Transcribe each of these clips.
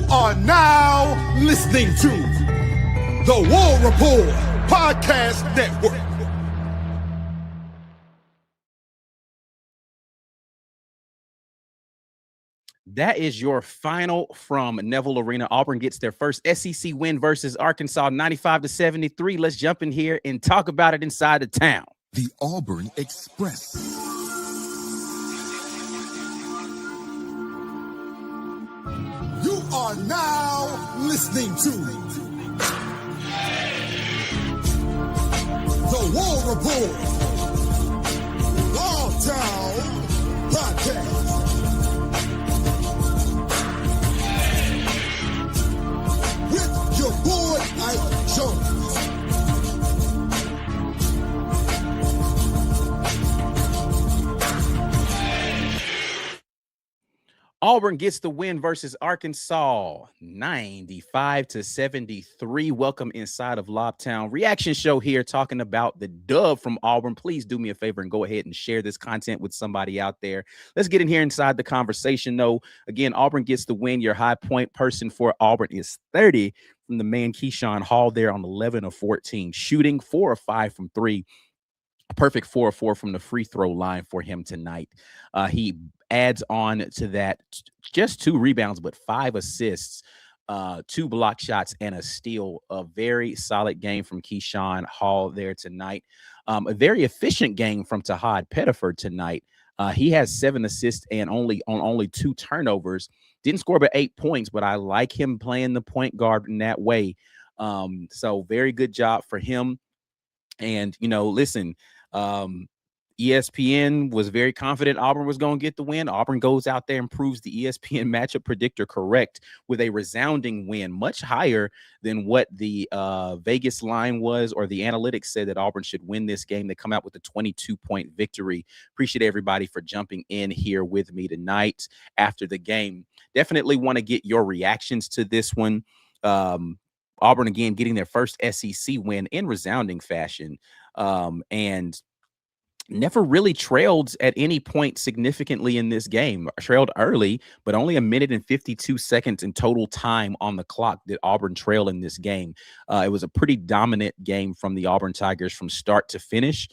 are now listening to the War Report Podcast Network. That is your final from Neville Arena. Auburn gets their first SEC win versus Arkansas, 95-73. Let's jump in here and talk about it inside the town. The Auburn Express. You are now listening to the War Report Lobtown Podcast. With your boy Ike Jones. Auburn gets the win versus Arkansas, 95-73. Welcome inside of Lobtown Reaction Show here, talking about the dub from Auburn. Please do me a favor and go ahead and share this content with somebody out there. Let's get in here inside the conversation, though. Again, Auburn gets the win. Your high point person for Auburn is 30 from the man Keyshawn Hall there on 11 of 14, shooting 4 of 5 from 3. A perfect 4 of 4 from the free throw line for him tonight. He adds on to that just 2 rebounds, but 5 assists, 2 block shots, and a steal. A very solid game from Keyshawn Hall there tonight. A very efficient game from Tahad Pettiford tonight. He has 7 assists and only 2 turnovers. Didn't score but 8 points, but I like him playing the point guard in that way. So very good job for him. And, you know, listen, ESPN was very confident Auburn was going to get the win. Auburn goes out there and proves the ESPN matchup predictor correct with a resounding win, much higher than what the Vegas line was, or the analytics said that Auburn should win this game. They come out with a 22-point victory. Appreciate everybody for jumping in here with me tonight after the game. Definitely want to get your reactions to this one. Auburn, again, getting their first SEC win in resounding fashion, and never really trailed at any point significantly in this game. Trailed early, but only 1 minute and 52 seconds in total time on the clock did Auburn trail in this game. It was a pretty dominant game from the Auburn Tigers from start to finish.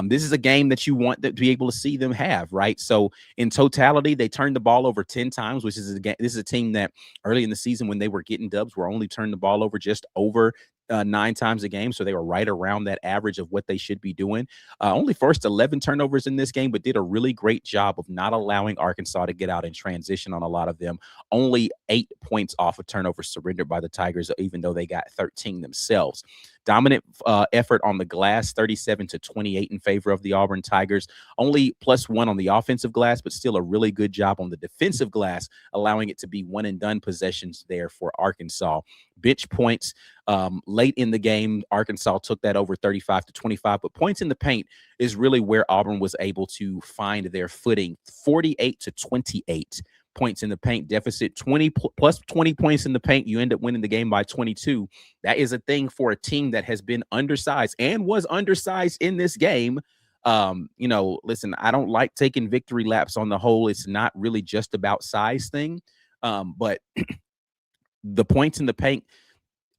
This is a game that you want to be able to see them have, right? So in totality, they turned the ball over 10 times, which is this is a team that early in the season when they were getting dubs were only turned the ball over just over 9 times a game. So they were right around that average of what they should be doing. Only forced 11 turnovers in this game, but did a really great job of not allowing Arkansas to get out in transition on a lot of them. Only 8 points off of turnovers surrendered by the Tigers, even though they got 13 themselves. Dominant effort on the glass, 37-28 in favor of the Auburn Tigers. Only +1 on the offensive glass, but still a really good job on the defensive glass, allowing it to be one-and-done possessions there for Arkansas. Bench points late in the game, Arkansas took that over 35-25, but points in the paint is really where Auburn was able to find their footing. 48-28 points in the paint deficit, 20 plus 20 points in the paint. You end up winning the game by 22. That is a thing for a team that has been undersized and was undersized in this game. You know, listen, I don't like taking victory laps on the whole. It's not really just about size thing. But the points in the paint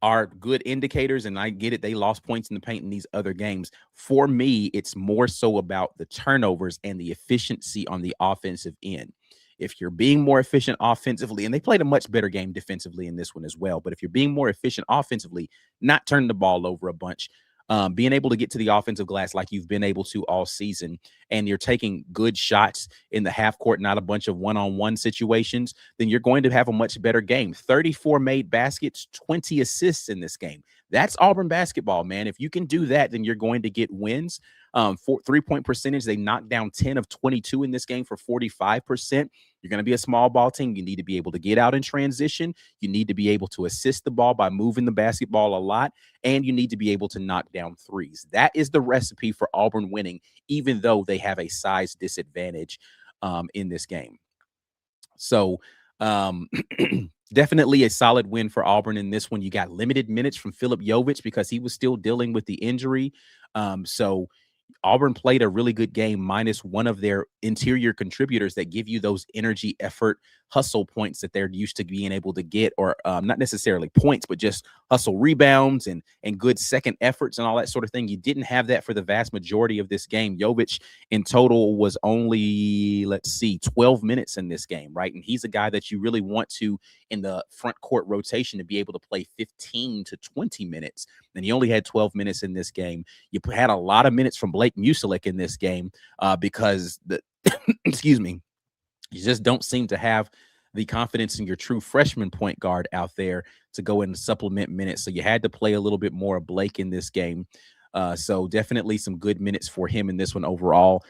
are good indicators, and I get it. They lost points in the paint in these other games. For me, it's more so about the turnovers and the efficiency on the offensive end. If you're being more efficient offensively, and they played a much better game defensively in this one as well, but if you're being more efficient offensively, not turning the ball over a bunch, being able to get to the offensive glass like you've been able to all season, and you're taking good shots in the half court, not a bunch of one-on-one situations, then you're going to have a much better game. 34 made baskets, 20 assists in this game. That's Auburn basketball, man. If you can do that, then you're going to get wins. For 3-point percentage, they knocked down 10 of 22 in this game for 45%. You're going to be a small ball team. You need to be able to get out in transition. You need to be able to assist the ball by moving the basketball a lot, and you need to be able to knock down threes. That is the recipe for Auburn winning, even though they have a size disadvantage in this game. So definitely a solid win for Auburn in this one. You got limited minutes from Philip Jovich because he was still dealing with the injury. So Auburn played a really good game minus one of their interior contributors that give you those energy, effort, hustle points that they're used to being able to get, or not necessarily points, but just hustle rebounds and good second efforts and all that sort of thing. You didn't have that for the vast majority of this game. Jovic in total was only, 12 minutes in this game, right? And he's a guy that you really want to, in the front court rotation, to be able to play 15 to 20 minutes. And he only had 12 minutes in this game. You had a lot of minutes from Blake Musilek in this game because the excuse me, you just don't seem to have the confidence in your true freshman point guard out there to go and supplement minutes. So you had to play a little bit more of Blake in this game. So definitely some good minutes for him in this one overall.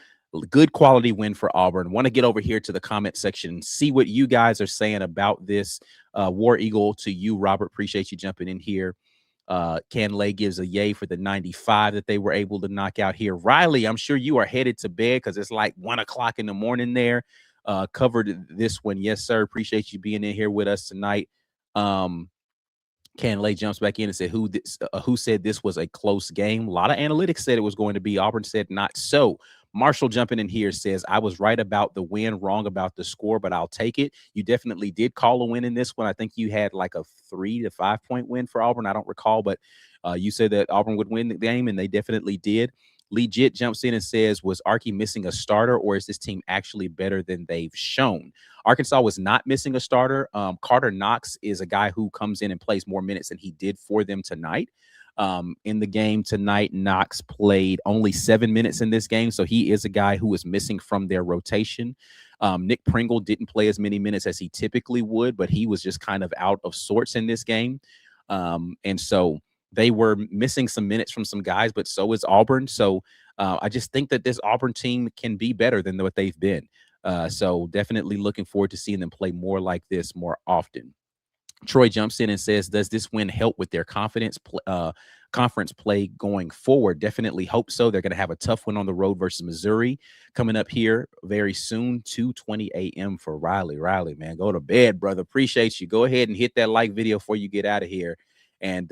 Good quality win for Auburn. Want to get over here to the comment section and see what you guys are saying about this. War Eagle to you, Robert. Appreciate you jumping in here. Canlay gives a yay for the 95 that they were able to knock out here. Riley, I'm sure you are headed to bed because it's like 1 o'clock in the morning there. Covered this one. Yes, sir. Appreciate you being in here with us tonight. Canlay jumps back in and said, who said this was a close game? A lot of analytics said it was going to be. Auburn said not so. Marshall jumping in here says, I was right about the win, wrong about the score, but I'll take it. You definitely did call a win in this one. I think you had like a 3 to 5 point win for Auburn. I don't recall, but you said that Auburn would win the game, and they definitely did. Legit jumps in and says, was Archie missing a starter, or is this team actually better than they've shown? Arkansas was not missing a starter. Carter Knox is a guy who comes in and plays more minutes than he did for them tonight. In the game tonight, Knox played only 7 minutes in this game, so he is a guy who is missing from their rotation. Nick Pringle didn't play as many minutes as he typically would, but he was just kind of out of sorts in this game. And so they were missing some minutes from some guys, but so is Auburn. So I just think that this Auburn team can be better than what they've been. So definitely looking forward to seeing them play more like this more often. Troy jumps in and says, does this win help with their conference play going forward? Definitely hope so. They're going to have a tough one on the road versus Missouri coming up here very soon, 2:20 a.m. for Riley. Riley, man, go to bed, brother. Appreciate you. Go ahead and hit that like video before you get out of here. And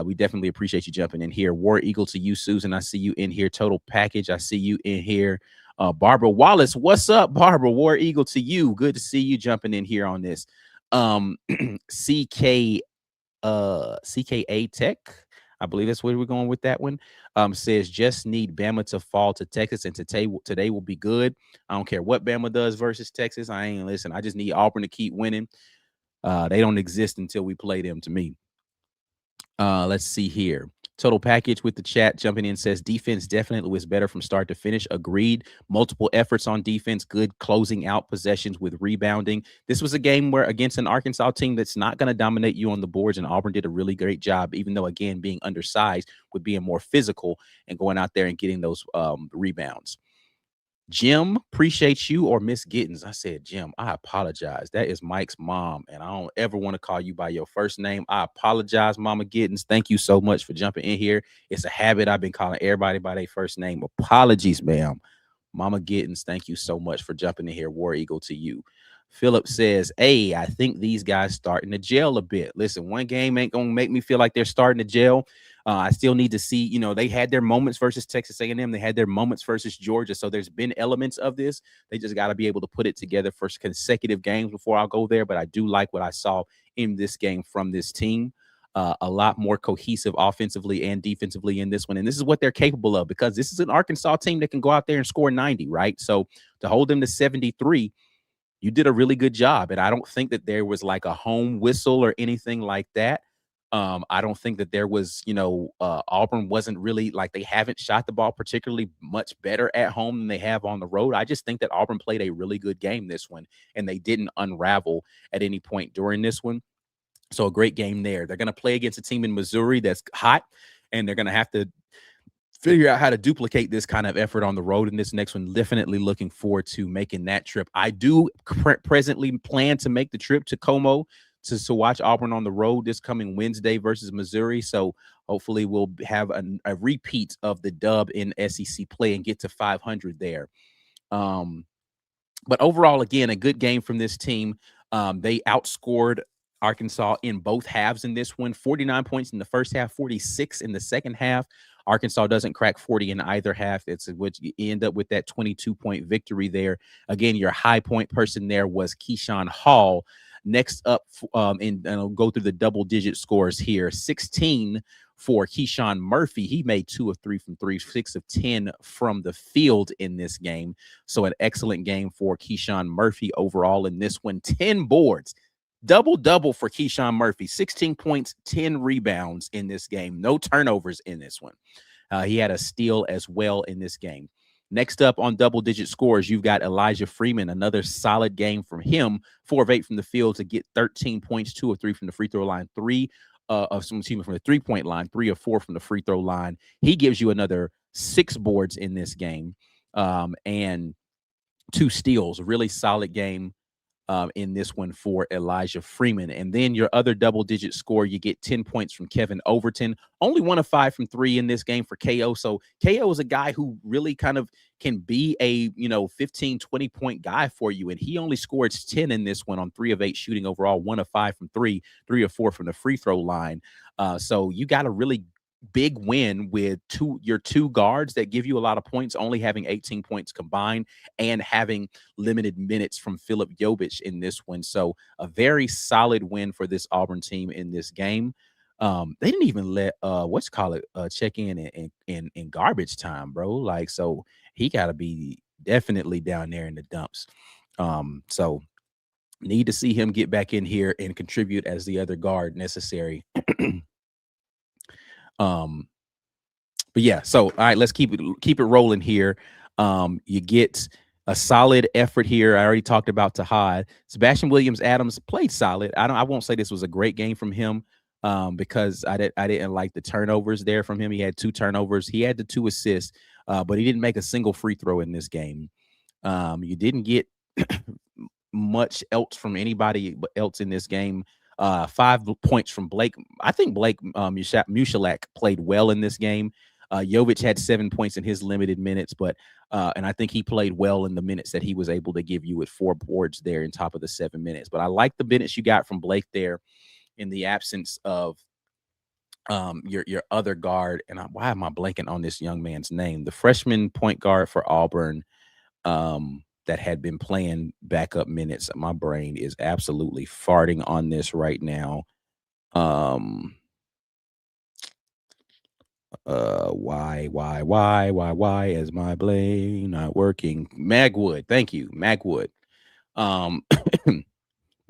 we definitely appreciate you jumping in here. War Eagle to you, Susan. I see you in here. Total Package. I see you in here. Barbara Wallace, what's up, Barbara? War Eagle to you. Good to see you jumping in here on this. CKA Tech, I believe that's where we're going with that one. Says just need Bama to fall to Texas, and today will be good. I don't care what Bama does versus Texas. I ain't listen. I just need Auburn to keep winning. They don't exist until we play them, to me. Let's see here. Total Package with the chat jumping in says defense definitely was better from start to finish. Agreed. Multiple efforts on defense, good closing out possessions with rebounding. This was a game where against an Arkansas team that's not going to dominate you on the boards, and Auburn did a really great job, even though, again, being undersized, with being more physical and going out there and getting those rebounds. Jim, appreciate you, or Miss Gittens. I said, Jim, I apologize. That is Mike's mom, and I don't ever want to call you by your first name. I apologize, Mama Gittens. Thank you so much for jumping in here. It's a habit. I've been calling everybody by their first name. Apologies, ma'am. Mama Gittens, thank you so much for jumping in here. War Eagle to you. Philip says, hey, I think these guys starting to gel a bit. Listen, one game ain't going to make me feel like they're starting to gel. I still need to see, they had their moments versus Texas A&M. They had their moments versus Georgia. So there's been elements of this. They just got to be able to put it together for consecutive games before I'll go there. But I do like what I saw in this game from this team. A lot more cohesive offensively and defensively in this one. And this is what they're capable of, because this is an Arkansas team that can go out there and score 90, right? So to hold them to 73, you did a really good job. And I don't think that there was like a home whistle or anything like that. I don't think that there was, Auburn wasn't really like, they haven't shot the ball particularly much better at home than they have on the road. I just think that Auburn played a really good game this one, and they didn't unravel at any point during this one. So a great game there. They're going to play against a team in Missouri that's hot, and they're going to have to figure out how to duplicate this kind of effort on the road in this next one. Definitely looking forward to making that trip. I do presently plan to make the trip to Como to watch Auburn on the road this coming Wednesday versus Missouri. So hopefully we'll have a repeat of the dub in SEC play and get to 500 there. But overall, again, a good game from this team. They outscored Arkansas in both halves in this one. 49 points in the first half, 46 in the second half. Arkansas doesn't crack 40 in either half. It's what you end up with that 22-point victory there. Again, your high point person there was Keyshawn Hall. Next up, and I'll go through the double-digit scores here. 16 for Keyshawn Murphy. He made 2 of 3 from 3, 6 of 10 from the field in this game. So an excellent game for Keyshawn Murphy overall in this one. 10 boards. Double-double for Keyshawn Murphy. 16 points, 10 rebounds in this game. No turnovers in this one. He had a steal as well in this game. Next up on double-digit scores, you've got Elijah Freeman, another solid game from him. 4 of 8 from the field to get 13 points, 2 of 3 from the free throw line, 3 of some team from the 3-point line, 3 of 4 from the free throw line. He gives you another 6 boards in this game, and 2 steals. Really solid game in this one for Elijah Freeman. And then your other double-digit score, you get 10 points from Kevin Overton. Only 1 of 5 from 3 in this game for KO. So KO is a guy who really kind of can be a, 15, 20-point guy for you. And he only scored 10 in this one on 3 of 8 shooting overall, 1 of 5 from 3, 3 of 4 from the free throw line. So you got a really big win with your two guards that give you a lot of points, only having 18 points combined and having limited minutes from Philip Jovic in this one. So a very solid win for this Auburn team in this game. They didn't even let check in garbage time, bro. Like, so he got to be definitely down there in the dumps. So need to see him get back in here and contribute as the other guard necessary. But yeah, so all right, let's keep it rolling here. You get a solid effort here. I already talked about Tahad. Sebastian Williams-Adams played solid. I won't say this was a great game from him, because I didn't like the turnovers there from him. He had 2 turnovers. He had the 2 assists, but he didn't make a single free throw in this game. You didn't get much else from anybody else in this game. 5 points from Blake. I think Blake Mushalak played well in this game. Jovic had 7 points in his limited minutes, but and I think he played well in the minutes that he was able to give you with 4 boards there in top of the 7 minutes. But I like the minutes you got from Blake there in the absence of your other guard. And why am I blanking on this young man's name? The freshman point guard for Auburn, that had been playing backup minutes. My brain is absolutely farting on this right now. Why is my brain not working? Magwood. Thank you. Magwood.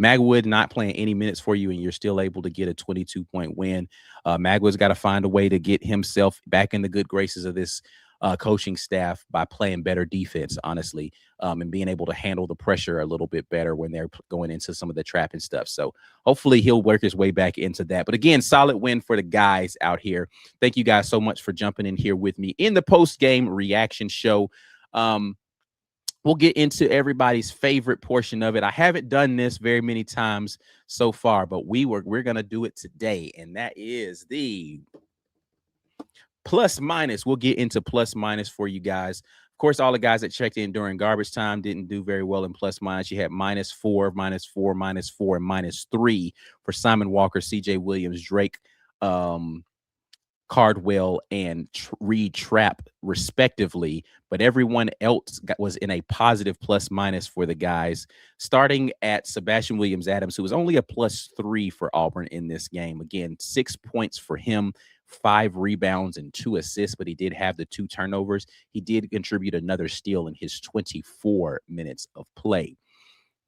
Magwood not playing any minutes for you, and you're still able to get a 22-point win. Magwood's got to find a way to get himself back in the good graces of this coaching staff by playing better defense, honestly, and being able to handle the pressure a little bit better when they're going into some of the trap and stuff. So hopefully he'll work his way back into that. But again, solid win for the guys out here. Thank you guys so much for jumping in here with me in the post-game reaction show. We'll get into everybody's favorite portion of it. I haven't done this very many times so far, but we're going to do it today, and that is the plus minus. We'll get into plus minus for you guys. Of course, all the guys that checked in during garbage time didn't do very well in plus minus. You had -4, -4, -4, and -3 for Simon Walker, CJ Williams, Drake, Cardwell, and Reed Trapp, respectively. But everyone else was in a positive plus minus for the guys, starting at Sebastian Williams-Adams, who was only a +3 for Auburn in this game. Again, 6 points for him, 5 rebounds and 2 assists, but he did have the 2 turnovers. He did contribute another steal in his 24 minutes of play.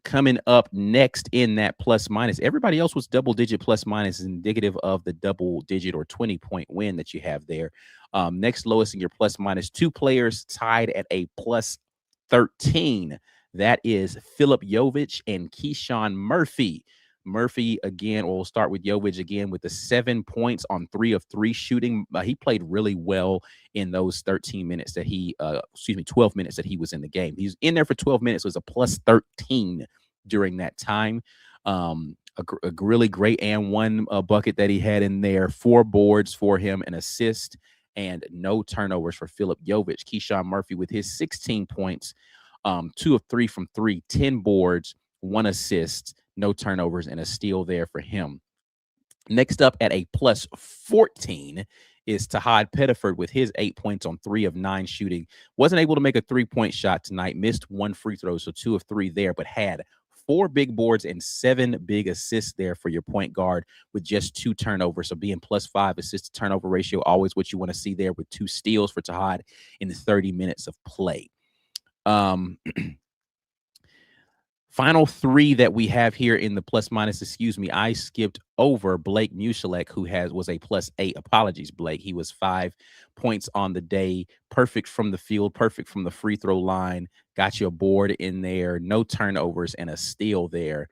Coming up next in that plus minus, everybody else was double-digit plus minus, indicative of the double-digit or 20-point win that you have there. Next lowest in your plus minus, 2 players tied at a +13. That is Philip Jovic and Keyshawn Murphy. Murphy, again, we'll start with Jovic again with the 7 points on 3 of 3 shooting. He played really well in those 13 minutes that 12 minutes that he was in the game. He's in there for 12 minutes, was a +13 during that time. A really great and 1 bucket that he had in there, 4 boards for him, an assist, and no turnovers for Philip Jovic. Keyshawn Murphy with his 16 points, 2 of 3 from 3, 10 boards, 1 assist, no turnovers, and a steal there for him. Next up at a +14 is Tahad Pettiford with his 8 points on 3 of 9 shooting. Wasn't able to make a 3-point shot tonight, missed 1 free throw, so 2 of 3 there, but had 4 big boards and 7 big assists there for your point guard with just 2 turnovers. So being +5 assist to turnover ratio, always what you want to see there, with 2 steals for Tahad in the 30 minutes of play. Final 3 that we have here in the plus minus, I skipped over Blake Muchalek, who was a +8. Apologies, Blake. He was 5 points on the day, perfect from the field, perfect from the free throw line, got you a board in there, no turnovers, and a steal there.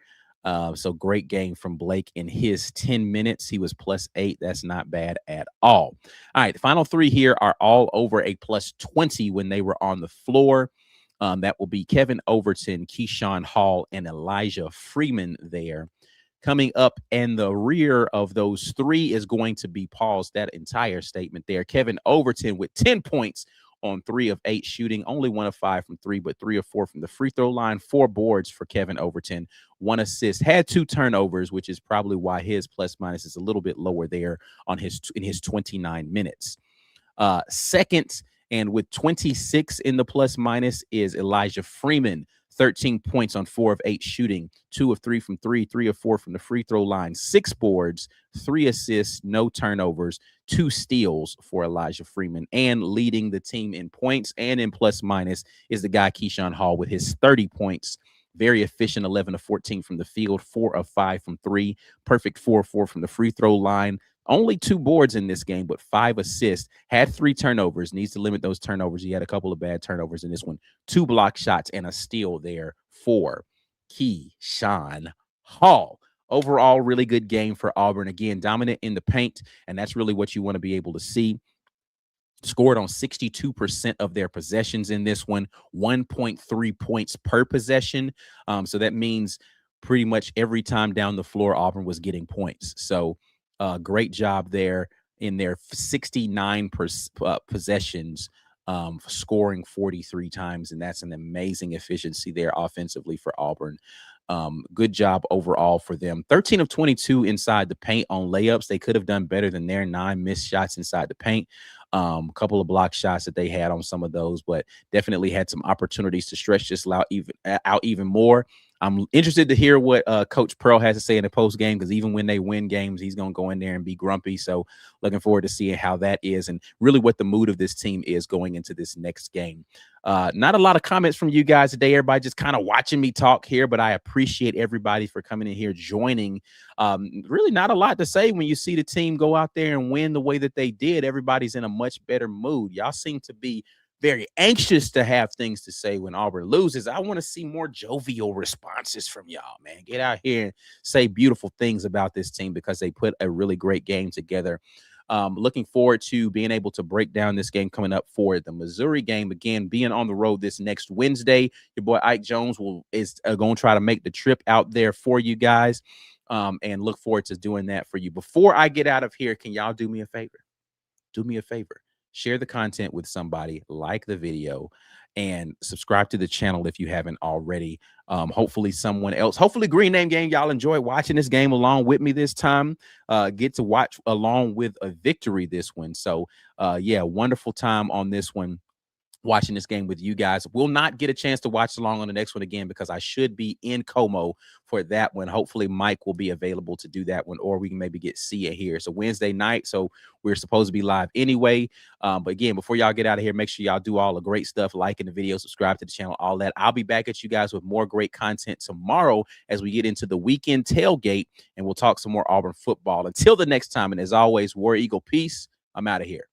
So great game from Blake in his 10 minutes. He was +8. That's not bad at all. All right, the final 3 here are all over a +20 when they were on the floor. That will be Kevin Overton, Keyshawn Hall, and Elijah Freeman there. Coming up in the rear of those 3 is going to be Paul's, that entire statement there. Kevin Overton with 10 points on 3 of 8 shooting, only 1 of 5 from 3, but 3 of 4 from the free throw line, 4 boards for Kevin Overton, 1 assist, had 2 turnovers, which is probably why his plus minus is a little bit lower there in his 29 minutes. Second, and with 26 in the plus minus, is Elijah Freeman. 13 points on 4 of 8 shooting, 2 of 3 from 3, 3 of 4 from the free throw line, 6 boards, 3 assists, no turnovers, 2 steals for Elijah Freeman. And leading the team in points and in plus minus is the guy Keyshawn Hall with his 30 points. Very efficient, 11 of 14 from the field, 4 of 5 from 3, perfect 4 of 4 from the free throw line. Only 2 boards in this game, but 5 assists. Had 3 turnovers. Needs to limit those turnovers. He had a couple of bad turnovers in this one. 2 block shots and a steal there for Keyshawn Hall. Overall, really good game for Auburn. Again, dominant in the paint, and that's really what you want to be able to see. Scored on 62% of their possessions in this one, 1.3 points per possession. So that means pretty much every time down the floor, Auburn was getting points. So great job there in their 69 possessions, scoring 43 times, and that's an amazing efficiency there offensively for Auburn. Good job overall for them. 13 of 22 inside the paint on layups. They could have done better than their 9 missed shots inside the paint. A couple of block shots that they had on some of those, but definitely had some opportunities to stretch this out even more. I'm interested to hear what Coach Pearl has to say in the post game, because even when they win games, he's going to go in there and be grumpy. So looking forward to seeing how that is and really what the mood of this team is going into this next game. Not a lot of comments from you guys today. Everybody just kind of watching me talk here, but I appreciate everybody for coming in here, joining. Really not a lot to say when you see the team go out there and win the way that they did. Everybody's in a much better mood. Y'all seem to be very anxious to have things to say when Auburn loses. I want to see more jovial responses from y'all, man. Get out here and say beautiful things about this team because they put a really great game together. Looking forward to being able to break down this game coming up for the Missouri game. Again, being on the road this next Wednesday. Your boy Ike Jones is going to try to make the trip out there for you guys, and look forward to doing that for you. Before I get out of here, can y'all do me a favor? Do me a favor. Share the content with somebody, like the video, and subscribe to the channel if you haven't already. Hopefully someone else, hopefully Green Name Gang, y'all enjoy watching this game along with me this time. Get to watch along with a victory this one. So yeah, wonderful time on this one. Watching this game with you guys. Will not get a chance to watch along on the next one again because I should be in Como for that one. Hopefully Mike will be available to do that one, or we can maybe get Sia here. So Wednesday night, so we're supposed to be live anyway. But again, before y'all get out of here, make sure y'all do all the great stuff, liking the video, subscribe to the channel, all that. I'll be back at you guys with more great content tomorrow as we get into the weekend tailgate, and we'll talk some more Auburn football. Until the next time, and as always, War Eagle, peace. I'm out of here.